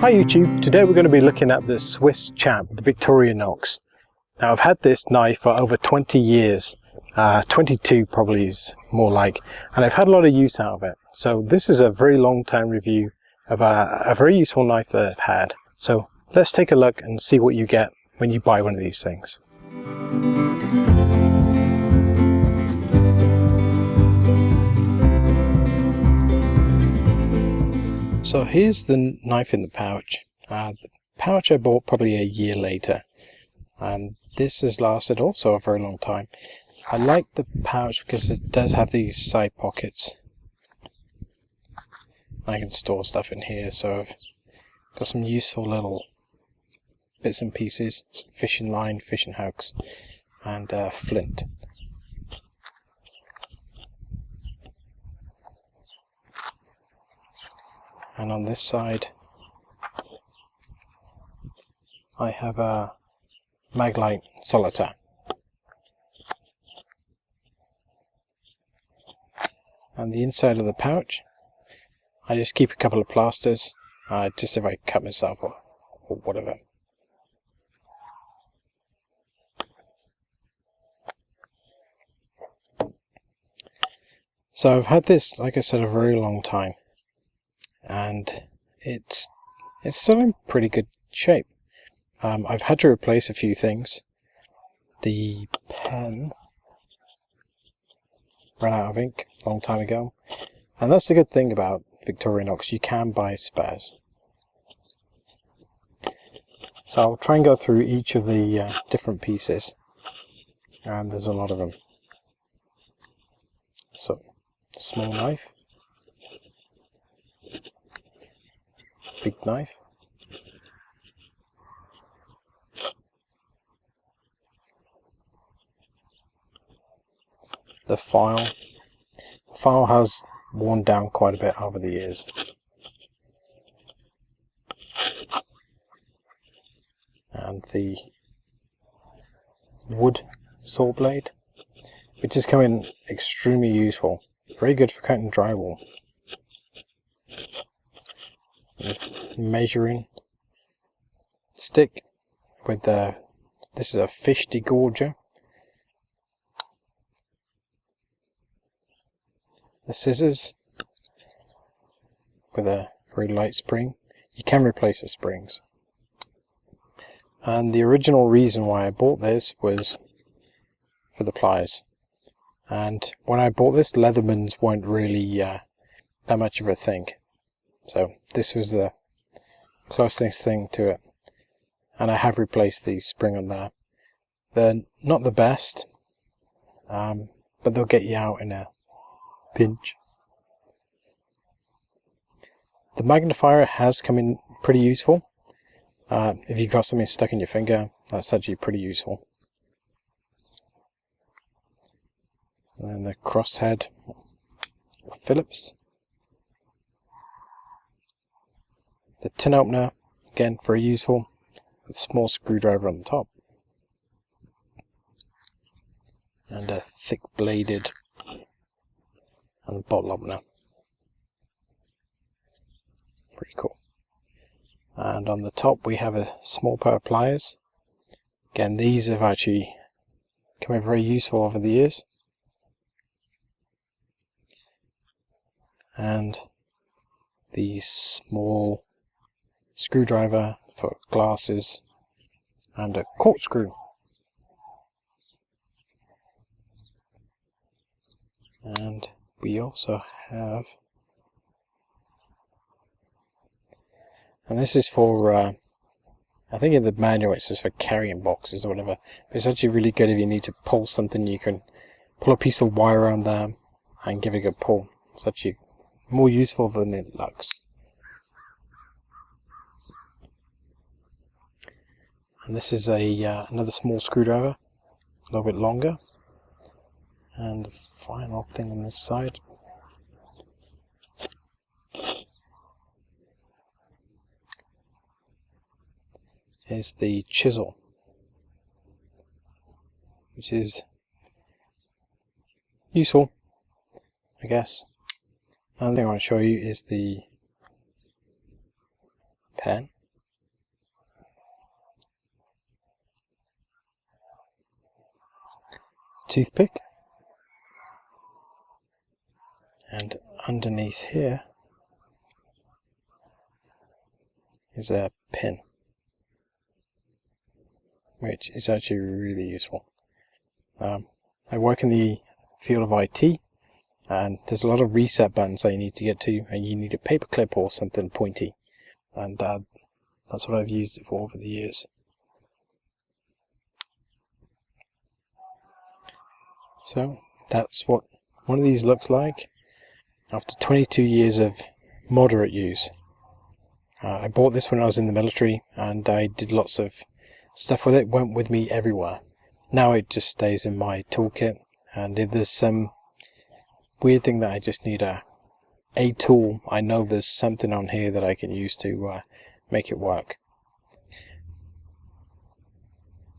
Hi YouTube, today we're going to be looking at the Swiss Champ, the Victorinox. Now I've had this knife for over 20 years, 22 probably is more like, and I've had a lot of use out of it. So this is a very long time review of a very useful knife that I've had. So let's take a look and see what you get when you buy one of these things. So here's the knife in the pouch. The pouch I bought probably a year later, and this has lasted also a very long time. I like the pouch because it does have these side pockets. I can store stuff in here, so I've got some useful little bits and pieces, some fishing line, fishing hooks, and flint. And on this side I have a Maglite Solitaire. And the inside of the pouch, I just keep a couple of plasters, just if I cut myself or whatever. So I've had this, like I said, a very long time, and it's still in pretty good shape. I've had to replace a few things. The pen ran out of ink a long time ago, and that's the good thing about Victorinox, you can buy spares. So I'll try and go through each of the different pieces, and there's a lot of them. So, small knife, big knife, the file. The file has worn down quite a bit over the years. And the wood saw blade, which is coming extremely useful. Very good for cutting drywall. The measuring stick with this is a fish degorger. The scissors with a very light spring. You can replace the springs. And the original reason why I bought this was for the pliers. And when I bought this, Leathermans weren't really that much of a thing. So this was the closest thing to it. And I have replaced the spring on there. They're not the best, but they'll get you out in a pinch. The magnifier has come in pretty useful. If you've got something stuck in your finger, that's actually pretty useful. And then the crosshead Phillips. The tin opener, again very useful, with a small screwdriver on the top. And a thick bladed and bottle opener. Pretty cool. And on the top we have a small pair of pliers. Again, these have actually come in very useful over the years. And the small screwdriver for glasses and a corkscrew. And we also have, and this is for, I think in the manual it says for carrying boxes or whatever, but it's actually really good if you need to pull something. You can pull a piece of wire around there and give it a good pull. It's actually more useful than it looks. And this is another small screwdriver, a little bit longer. And the final thing on this side is the chisel, which is useful, I guess. Another thing I want to show you is the pen. toothpick, and underneath here is a pin, which is actually really useful. I work in the field of IT, and there's a lot of reset buttons that you need to get to, and you need a paper clip or something pointy, and that's what I've used it for over the years. So that's what one of these looks like after 22 years of moderate use. I bought this when I was in the military, and I did lots of stuff with it, went with me everywhere. Now it just stays in my toolkit, and if there's some weird thing that I just need a tool, I know there's something on here that I can use to make it work.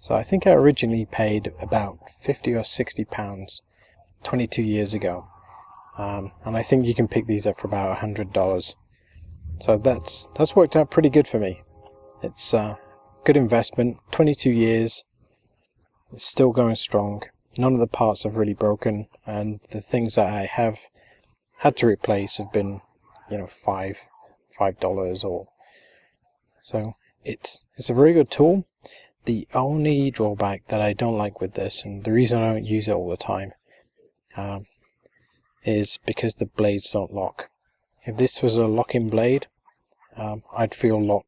So I think I originally paid about 50 or 60 pounds 22 years ago, and I think you can pick these up for about $100. So that's worked out pretty good for me. It's a good investment. 22 years, it's still going strong. None of the parts have really broken, and the things that I have had to replace have been, you know, $5 or so. It's a very good tool. The only drawback that I don't like with this, and the reason I don't use it all the time, is because the blades don't lock. If this was a locking blade, I'd feel a lot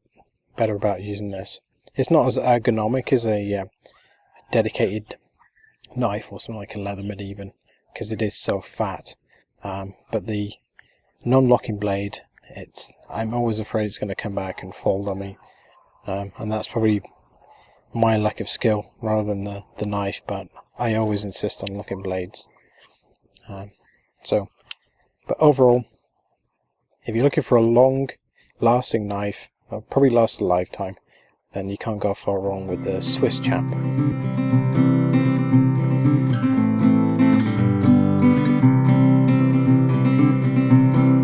better about using this. It's not as ergonomic as a dedicated knife or something like a Leatherman even, because it is so fat. But the non-locking blade, I'm always afraid it's going to come back and fold on me, and that's probably my lack of skill rather than the knife, but I always insist on locking blades. But overall, if you're looking for a long lasting knife, that'll probably last a lifetime, then you can't go far wrong with the Swiss Champ.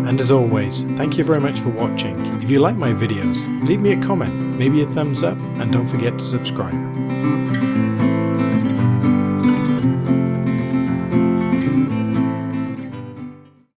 And as always, thank you very much for watching. If you like my videos, leave me a comment, maybe a thumbs up, and don't forget to subscribe.